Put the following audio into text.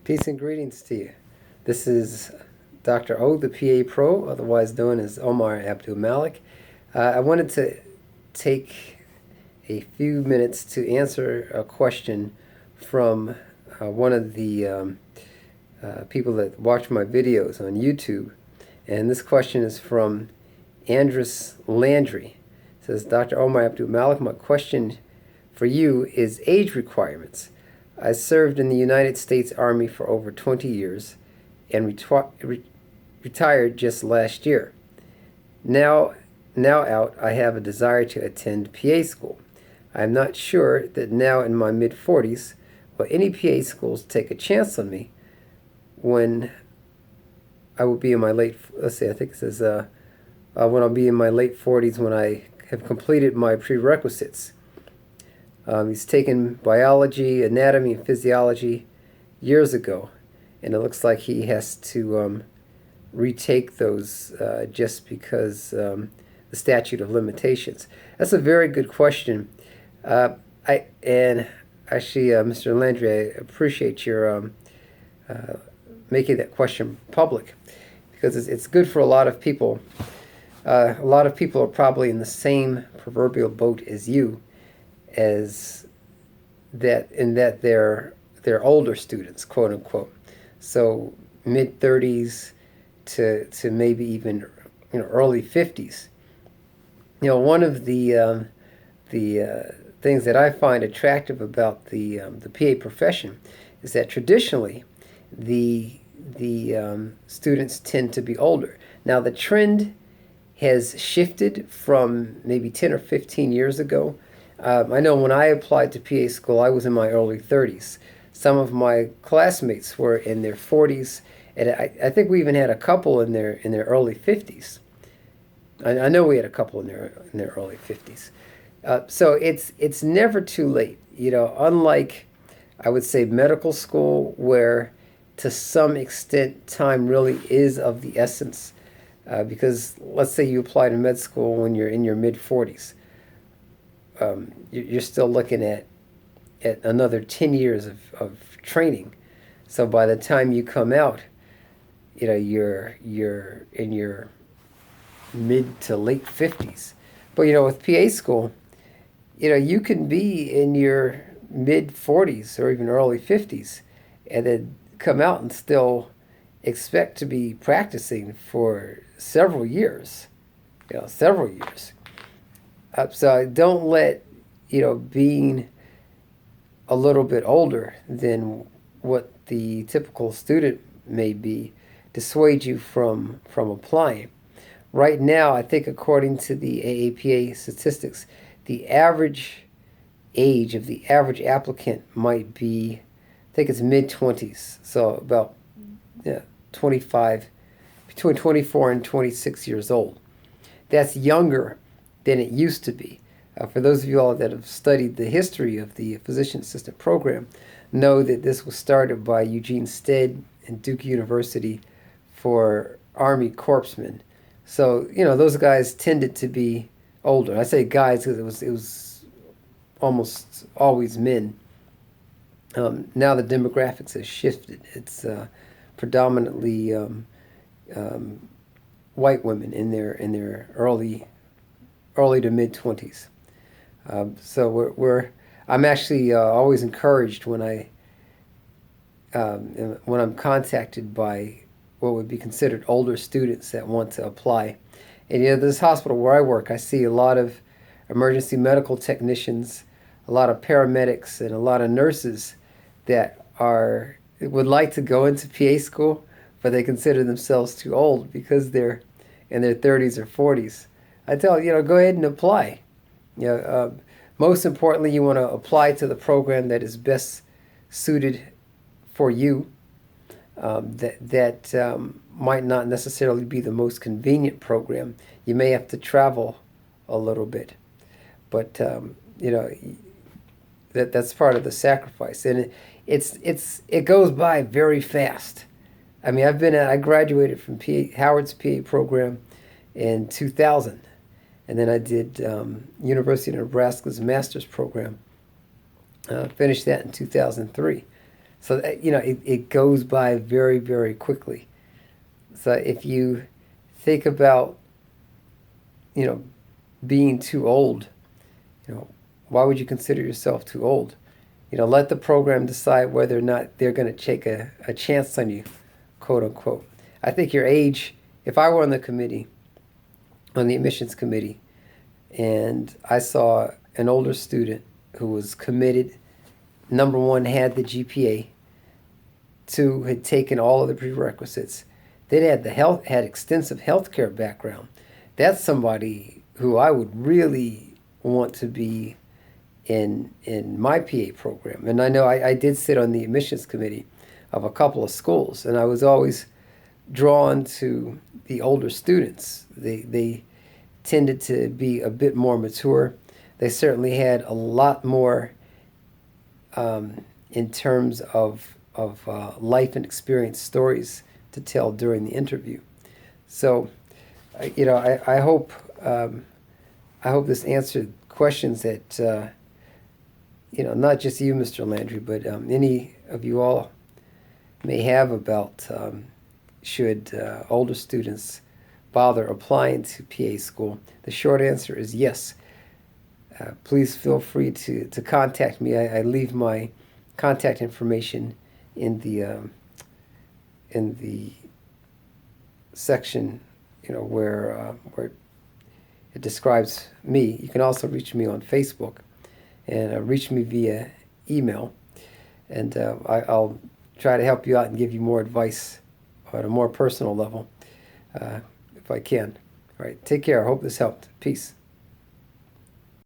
Peace and greetings to you. This is Dr. O, the PA Pro, otherwise known as Omar Abdul Malik. I wanted to take a few minutes to answer a question from one of the people that watch my videos on YouTube. And this question is from Andrus Landry. It says, Dr. Omar Abdul Malik, my question for you is age requirements. I served in the United States Army for over 20 years and retired just last year. Now out, I have a desire to attend PA school. I am not sure that now in my mid-40s will any PA schools take a chance on me when I will be in my late, let's see, I think it says when I'll be in my late 40s when I have completed my prerequisites. He's taken biology, anatomy, and physiology years ago, and it looks like he has to retake those just because the statute of limitations. That's a very good question. Mr. Landry, I appreciate your making that question public because it's good for a lot of people. A lot of people are probably in the same proverbial boat as you. As that in that they're older students, quote unquote, so mid-30s to maybe even early 50s. One of the things that I find attractive about the PA profession is that traditionally the students tend to be older. Now the trend has shifted from maybe 10 or 15 years ago. I know when I applied to PA school, I was in my early 30s. Some of my classmates were in their 40s, and I think we even had a couple in their early 50s. I know we had a couple in their early 50s. So it's never too late. Unlike I would say medical school, where to some extent time really is of the essence, because let's say you apply to med school when you're in your mid 40s. You're still looking at another 10 years of training. So by the time you come out, you're in your mid to late 50s. But with PA school, you can be in your mid 40s or even early 50s and then come out and still expect to be practicing for several years. Several years. So don't let, being a little bit older than what the typical student may be dissuade you from applying. Right now, I think according to the AAPA statistics, the average age of the average applicant might be, I think it's mid-20s, so about 25, between 24 and 26 years old. That's younger than it used to be. For those of you all that have studied the history of the physician assistant program, know that this was started by Eugene Stead and Duke University for Army corpsmen. So those guys tended to be older. I say guys because it was almost always men. Now the demographics has shifted. It's predominantly white women in their early to mid 20s. So I'm actually always encouraged when I'm contacted by what would be considered older students that want to apply. And this hospital where I work, I see a lot of emergency medical technicians, a lot of paramedics, and a lot of nurses that would like to go into PA school, but they consider themselves too old because they're in their 30s or 40s. I tell go ahead and apply. Most importantly, you want to apply to the program that is best suited for you. That might not necessarily be the most convenient program. You may have to travel a little bit, but that's part of the sacrifice, and it goes by very fast. I mean, I graduated from Howard's PA program in 2000, and then I did University of Nebraska's master's program. Finished that in 2003. So that, it goes by very, very quickly. So if you think about, you know, being too old, you know, why would you consider yourself too old? Let the program decide whether or not they're going to take a chance on you, quote unquote. I think your age, if I were on the committee, on the admissions committee, and I saw an older student who was committed, number one, had the GPA, two, had taken all of the prerequisites, then had extensive healthcare background. That's somebody who I would really want to be in my PA program. And I know I did sit on the admissions committee of a couple of schools, and I was always drawn to the older students. They tended to be a bit more mature. They certainly had a lot more in terms of life and experience stories to tell during the interview. So, I hope this answered questions that not just you, Mr. Landry, but any of you all may have about should older students bother applying to PA school. The short answer is yes. Please feel free to contact me. I leave my contact information in the section, where it describes me. You can also reach me on Facebook and reach me via email, and I'll try to help you out and give you more advice on a more personal level if I can. All right, take care. I hope this helped. Peace.